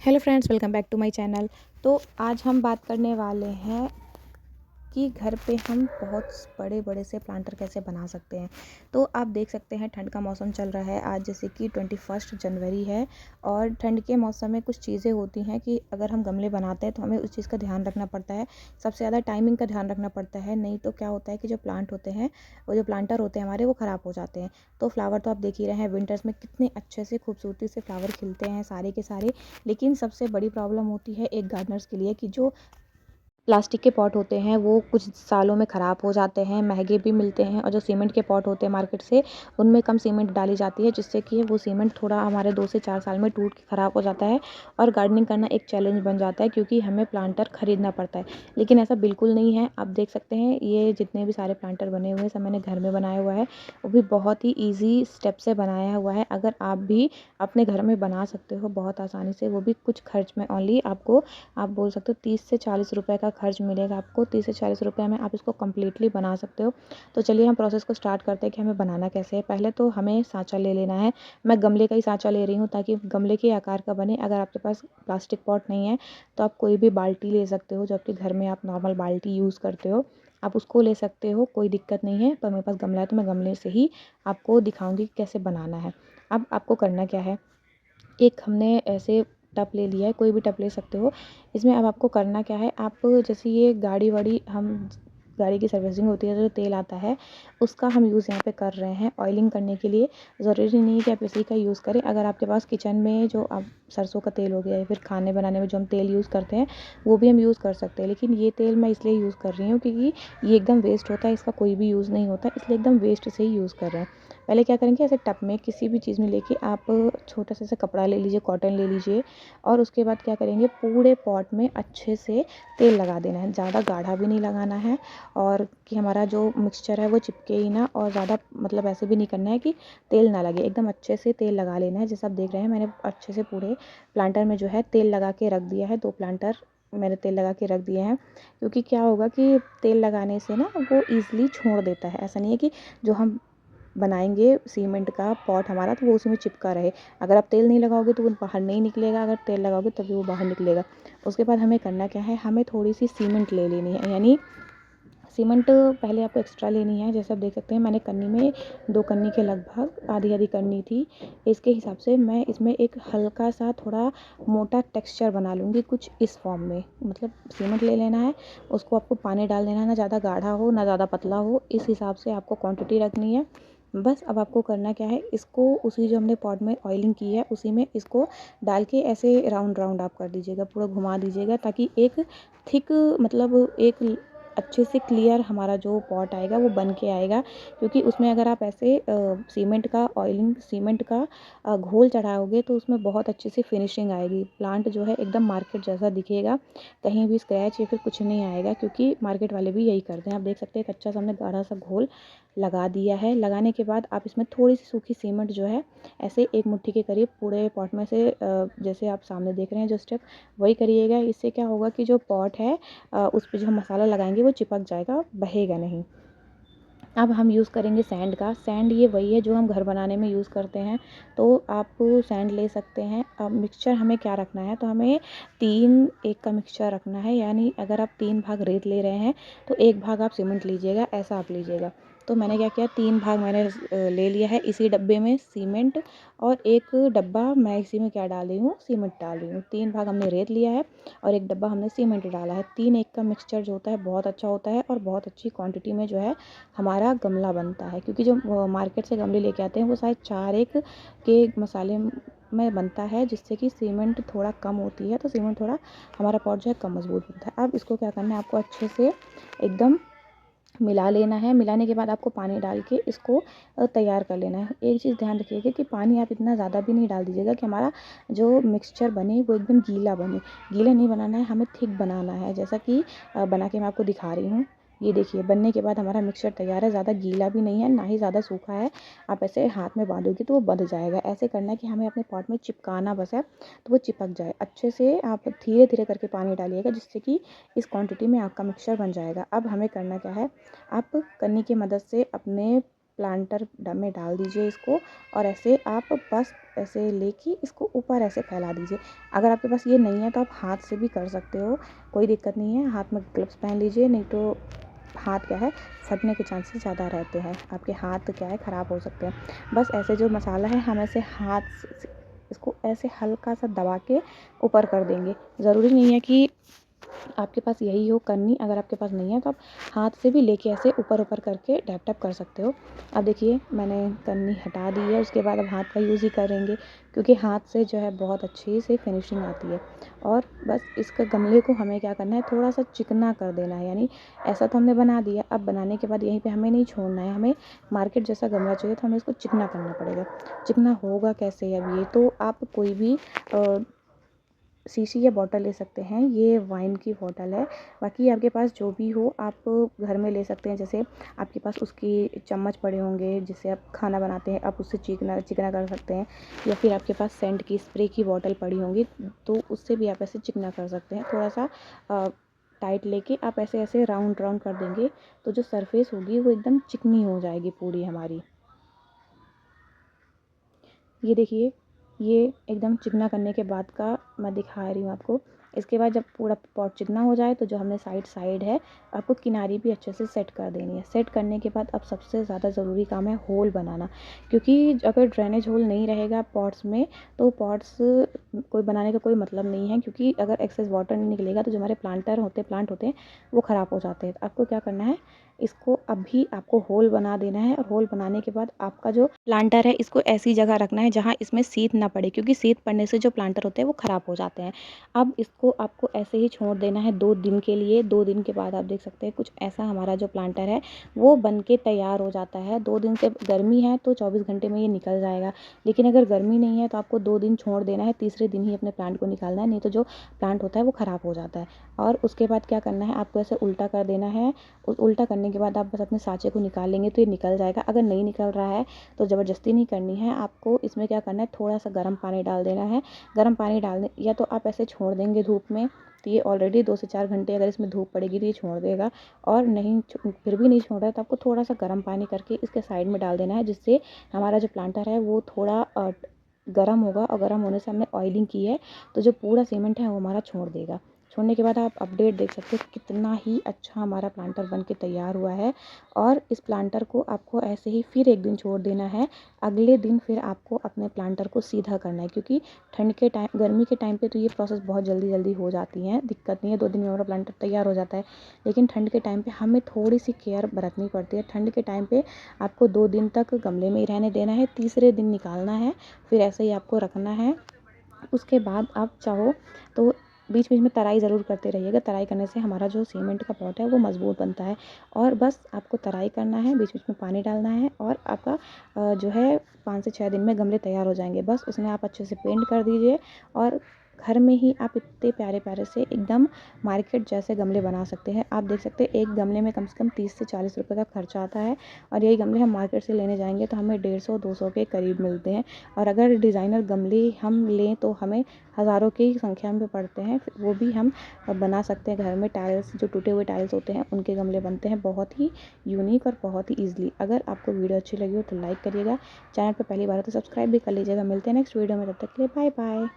Hello friends, welcome back to my channel. तो आज हम बात करने वाले हैं कि घर पे हम बहुत बड़े बड़े से प्लांटर कैसे बना सकते हैं। तो आप देख सकते हैं ठंड का मौसम चल रहा है आज, जैसे कि 21 जनवरी है। और ठंड के मौसम में कुछ चीज़ें होती हैं कि अगर हम गमले बनाते हैं तो हमें उस चीज़ का ध्यान रखना पड़ता है। सबसे ज़्यादा टाइमिंग का ध्यान रखना पड़ता है, नहीं तो क्या होता है कि जो प्लांट होते हैं, वो जो प्लांटर होते हैं हमारे, वो ख़राब हो जाते हैं। तो फ्लावर तो आप देख ही रहे हैं, विंटर्स में कितने अच्छे से खूबसूरती से फ्लावर खिलते हैं सारे के सारे। लेकिन सबसे बड़ी प्रॉब्लम होती है एक गार्डनर्स के लिए कि जो प्लास्टिक के पॉट होते हैं वो कुछ सालों में ख़राब हो जाते हैं, महंगे भी मिलते हैं। और जो सीमेंट के पॉट होते हैं मार्केट से, उनमें कम सीमेंट डाली जाती है, जिससे कि वो सीमेंट थोड़ा हमारे 2 से 4 साल में टूट के ख़राब हो जाता है और गार्डनिंग करना एक चैलेंज बन जाता है, क्योंकि हमें प्लांटर ख़रीदना पड़ता है। लेकिन ऐसा बिल्कुल नहीं है। आप देख सकते हैं ये जितने भी सारे प्लांटर बने हुए हैं सब मैंने घर में बनाया हुआ है, वो भी बहुत ही ईज़ी स्टेप से बनाया हुआ है। अगर आप भी अपने घर में बना सकते हो बहुत आसानी से, वो भी कुछ खर्च में, ओनली आपको, आप बोल सकते हो 30 से 40 रुपए का खर्च मिलेगा आपको। 30 से 40 रुपए में आप इसको कम्प्लीटली बना सकते हो। तो चलिए हम प्रोसेस को स्टार्ट करते हैं कि हमें बनाना कैसे है। पहले तो हमें साँचा ले लेना है। मैं गमले का ही साँचा ले रही हूँ ताकि गमले के आकार का बने। अगर आपके पास प्लास्टिक पॉट नहीं है तो आप कोई भी बाल्टी ले सकते हो, जो आपके घर में आप नॉर्मल बाल्टी यूज़ करते हो, आप उसको ले सकते हो, कोई दिक्कत नहीं है। पर मेरे पास गमला है तो मैं गमले से ही आपको दिखाऊंगी कि कैसे बनाना है। अब आपको करना क्या है, एक हमने ऐसे टब ले लिया है, कोई भी टब ले सकते हो। इसमें अब आपको करना क्या है, आप जैसे ये गाड़ी वाड़ी, हम गाड़ी की सर्विसिंग होती है तो जो तेल आता है उसका हम यूज़ यहाँ पे कर रहे हैं ऑयलिंग करने के लिए। ज़रूरी नहीं है कि आप इसी का यूज़ करें। अगर आपके पास किचन में जो आप सरसों का तेल हो गया या फिर खाने बनाने में जो हम तेल यूज़ करते हैं वो भी हम यूज़ कर सकते हैं। लेकिन ये तेल मैं इसलिए यूज़ कर रही हूँ क्योंकि ये एकदम वेस्ट होता है, इसका कोई भी यूज़ नहीं होता, इसलिए एकदम वेस्ट से ही यूज़ कर रहे हैं। पहले क्या करेंगे, ऐसे टब में किसी भी चीज़ में लेके आप छोटा सा कपड़ा ले लीजिए, कॉटन ले लीजिए, और उसके बाद क्या करेंगे, पूरे पॉट में अच्छे से तेल लगा देना है। ज़्यादा गाढ़ा भी नहीं लगाना है और कि हमारा जो मिक्सचर है वो चिपके ही ना, और ज़्यादा मतलब ऐसे भी नहीं करना है कि तेल ना लगे। एकदम अच्छे से तेल लगा लेना है। जैसे आप देख रहे हैं मैंने अच्छे से पूरे प्लांटर में जो है तेल लगा के रख दिया है। 2 प्लांटर मैंने तेल लगा के रख दिए हैं, क्योंकि क्या होगा कि तेल लगाने से ना वो ईज़िली छोड़ देता है। ऐसा नहीं है कि जो हम बनाएंगे सीमेंट का पॉट हमारा तो वो उसी में चिपका रहे। अगर आप तेल नहीं लगाओगे तो वो बाहर नहीं निकलेगा, अगर तेल लगाओगे तभी वो बाहर निकलेगा। उसके बाद हमें करना क्या है, हमें थोड़ी सी सीमेंट ले लेनी है, यानी सीमेंट पहले आपको एक्स्ट्रा लेनी है। जैसे आप देख सकते हैं मैंने कन्नी में 2 कन्नी के लगभग आधी आधी करनी थी। इसके हिसाब से मैं इसमें एक हल्का सा थोड़ा मोटा टेक्सचर बना लूँगी, कुछ इस फॉर्म में। मतलब सीमेंट ले लेना है, उसको आपको पानी डाल देना है, ना ज़्यादा गाढ़ा हो ना ज़्यादा पतला हो, इस हिसाब से आपको क्वांटिटी रखनी है। बस अब आपको करना क्या है, इसको उसी जो हमने पॉट में ऑयलिंग की है उसी में इसको डाल के ऐसे राउंड राउंड आप कर दीजिएगा, पूरा घुमा दीजिएगा, ताकि एक थिक, मतलब एक अच्छे से क्लियर हमारा जो पॉट आएगा वो बन के आएगा। क्योंकि उसमें अगर आप ऐसे सीमेंट का ऑयलिंग, सीमेंट का घोल चढ़ाओगे तो उसमें बहुत अच्छी सी फिनिशिंग आएगी। प्लांट जो है एकदम मार्केट जैसा दिखेगा, कहीं भी स्क्रैच या फिर कुछ नहीं आएगा, क्योंकि मार्केट वाले भी यही करते हैं। आप देख सकते हैं कच्चा सा हमने गाढ़ा सा घोल लगा दिया है। लगाने के बाद आप इसमें थोड़ी सी सूखी सीमेंट जो है ऐसे 1 मुट्ठी के करीब पूरे पॉट में से, जैसे आप सामने देख रहे हैं जो स्टेप, वही करिएगा। इससे क्या होगा कि जो पॉट है उस पे जो हम मसाला लगाएंगे वो चिपक जाएगा, बहेगा नहीं। अब हम यूज़ करेंगे सैंड का। सैंड ये वही है जो हम घर बनाने में यूज़ करते हैं, तो आप सैंड ले सकते हैं। अब मिक्सचर हमें क्या रखना है, तो हमें 3-1 का मिक्सचर रखना है, यानी अगर आप 3 भाग रेत ले रहे हैं तो 1 भाग आप सीमेंट लीजिएगा, ऐसा आप लीजिएगा। तो मैंने क्या किया, 3 भाग मैंने ले लिया है इसी डब्बे में सीमेंट, और 1 डब्बा मैं इसी में क्या डाल रही हूँ, सीमेंट डाल रही हूँ। 3 भाग हमने रेत लिया है और 1 डब्बा हमने सीमेंट डाला है। 3-1 का मिक्सचर जो होता है बहुत अच्छा होता है और बहुत अच्छी क्वांटिटी में जो है हमारा गमला बनता है। क्योंकि जो मार्केट से गमले लेके आते हैं वो शायद 4-1 के मसाले में बनता है, जिससे कि सीमेंट थोड़ा कम होती है, तो सीमेंट थोड़ा हमारा पॉट जो है कम मजबूत बनता है। अब इसको क्या करना है, आपको अच्छे से एकदम मिला लेना है। मिलाने के बाद आपको पानी डाल के इसको तैयार कर लेना है। एक चीज़ ध्यान रखिएगा कि पानी आप इतना ज़्यादा भी नहीं डाल दीजिएगा कि हमारा जो मिक्सचर बने वो एकदम गीला बने। गीला नहीं बनाना है, हमें थिक बनाना है, जैसा कि बना के मैं आपको दिखा रही हूँ। ये देखिए बनने के बाद हमारा मिक्सचर तैयार है। ज़्यादा गीला भी नहीं है, ना ही ज़्यादा सूखा है। आप ऐसे हाथ में बांधोगे तो वो बंध जाएगा। ऐसे करना है कि हमें अपने पॉट में चिपकाना बस है, तो वो चिपक जाए अच्छे से। आप धीरे धीरे करके पानी डालिएगा, जिससे कि इस क्वांटिटी में आपका मिक्सचर बन जाएगा। अब हमें करना क्या है, आप कन्नी की मदद से अपने प्लांटर में डाल दीजिए इसको, और ऐसे आप बस ऐसे लेके इसको ऊपर ऐसे फैला दीजिए। अगर आपके पास ये नहीं है तो आप हाथ से भी कर सकते हो, कोई दिक्कत नहीं है। हाथ में ग्लव्स पहन लीजिए, नहीं तो हाथ क्या है फटने के चांसेस ज़्यादा रहते हैं, आपके हाथ क्या है ख़राब हो सकते हैं। बस ऐसे जो मसाला है हम ऐसे हाथ से इसको ऐसे हल्का सा दबा के ऊपर कर देंगे। ज़रूरी नहीं है कि आपके पास यही हो करनी, अगर आपके पास नहीं है तो आप हाथ से भी लेके ऐसे ऊपर ऊपर करके डैप डैप कर सकते हो। अब देखिए मैंने करनी हटा दी है, उसके बाद अब हाथ का यूज़ ही करेंगे, क्योंकि हाथ से जो है बहुत अच्छी से फिनिशिंग आती है। और बस इसका गमले को हमें क्या करना है, थोड़ा सा चिकना कर देना है। यानी ऐसा तो हमने बना दिया, अब बनाने के बाद यहीं पे हमें नहीं छोड़ना है, हमें मार्केट जैसा गमला चाहिए, तो हमें इसको चिकना करना पड़ेगा। चिकना होगा कैसे, अब ये तो आप कोई भी शीशी या बॉटल ले सकते हैं, ये वाइन की बॉटल है। बाकी आपके पास जो भी हो आप घर में ले सकते हैं, जैसे आपके पास उसकी चम्मच पड़े होंगे जिससे आप खाना बनाते हैं, आप उससे चिकना चिकना कर सकते हैं। या फिर आपके पास सेंट की स्प्रे की बॉटल पड़ी होंगी तो उससे भी आप ऐसे चिकना कर सकते हैं। थोड़ा सा टाइट लेके आप ऐसे ऐसे राउंड राउंड कर देंगे तो जो सरफेस होगी वो एकदम चिकनी हो जाएगी पूरी हमारी। ये देखिए, ये एकदम चिकना करने के बाद का मैं दिखा रही हूँ आपको। इसके बाद जब पूरा पॉट चिकना हो जाए तो जो हमने साइड है आपको किनारी भी अच्छे से सेट कर देनी है। सेट करने के बाद अब सबसे ज़्यादा ज़रूरी काम है होल बनाना, क्योंकि अगर ड्रेनेज होल नहीं रहेगा पॉट्स में तो पॉट्स कोई बनाने का कोई मतलब नहीं है, क्योंकि अगर एक्सेस वाटर नहीं निकलेगा तो जो हमारे प्लांट होते हैं वो ख़राब हो जाते हैं। तो आपको क्या करना है, इसको अभी आपको होल बना देना है, और होल बनाने के बाद आपका जो प्लांटर है इसको ऐसी जगह रखना है जहाँ इसमें सीत ना पड़े, क्योंकि सीत पड़ने से जो प्लांटर होते हैं वो ख़राब हो जाते हैं। अब इसको आपको ऐसे ही छोड़ देना है 2 दिन के लिए। 2 दिन के बाद आप देख सकते हैं कुछ ऐसा हमारा जो प्लांटर है वो बन के तैयार हो जाता है। 2 दिन से गर्मी है तो 24 घंटे में ये निकल जाएगा, लेकिन अगर गर्मी नहीं है तो आपको 2 दिन छोड़ देना है, तीसरे दिन ही अपने प्लांट को निकालना है, नहीं तो जो प्लांट होता है वो ख़राब हो जाता है। और उसके बाद क्या करना है, आपको ऐसे उल्टा कर देना है। उल्टा करने के बाद आप बस अपने साँचे को निकाल लेंगे तो ये निकल जाएगा। अगर नहीं निकल रहा है तो ज़बरदस्ती नहीं करनी है आपको, इसमें क्या करना है, थोड़ा सा गर्म पानी डाल देना है। गर्म पानी डालने या तो आप ऐसे छोड़ देंगे धूप में, तो ये ऑलरेडी 2 से 4 घंटे अगर इसमें धूप पड़ेगी तो ये छोड़ देगा। और नहीं फिर भी नहीं छोड़ रहा है तो आपको थोड़ा सा गर्म पानी करके इसके साइड में डाल देना है, जिससे हमारा जो प्लांटर है वो थोड़ा गर्म होगा, और गर्म होने से हमने ऑयलिंग की है तो जो पूरा सीमेंट है वो हमारा छोड़ देगा। छोड़ने के बाद आप अपडेट देख सकते हो कितना ही अच्छा हमारा प्लांटर बन के तैयार हुआ है। और इस प्लांटर को आपको ऐसे ही फिर 1 दिन छोड़ देना है। अगले दिन फिर आपको अपने प्लांटर को सीधा करना है, क्योंकि ठंड के टाइम गर्मी के टाइम पे तो ये प्रोसेस बहुत जल्दी जल्दी हो जाती है, दिक्कत नहीं है, 2 दिन में हमारा प्लांटर तैयार हो जाता है। लेकिन ठंड के टाइम पे हमें थोड़ी सी केयर बरतनी पड़ती है। ठंड के टाइम पे आपको 2 दिन तक गमले में ही रहने देना है, तीसरे दिन निकालना है, फिर ऐसे ही आपको रखना है। उसके बाद आप चाहो तो बीच बीच में तराई ज़रूर करते रहिएगा। तराई करने से हमारा जो सीमेंट का पॉट है वो मज़बूत बनता है। और बस आपको तराई करना है, बीच बीच में पानी डालना है, और आपका जो है 5 से 6 दिन में गमले तैयार हो जाएंगे। बस उसमें आप अच्छे से पेंट कर दीजिए, और घर में ही आप इतने प्यारे प्यारे से एकदम मार्केट जैसे गमले बना सकते हैं। आप देख सकते हैं एक गमले में कम से कम 30 से 40 रुपए का खर्चा आता है, और यही गमले हम मार्केट से लेने जाएंगे तो हमें 150-200 के करीब मिलते हैं। और अगर डिज़ाइनर गमले हम लें तो हमें हज़ारों की संख्या में पड़ते हैं, वो भी हम बना सकते हैं घर में। टाइल्स जो टूटे हुए टाइल्स होते हैं उनके गमले बनते हैं बहुत ही यूनिक और बहुत ही ईजिली। अगर आपको वीडियो अच्छी लगी हो तो लाइक करिएगा, चैनल पर पहली बार हो तो सब्सक्राइब भी कर लीजिएगा। मिलते हैं नेक्स्ट वीडियो में, तब तक के लिए बाय बाय।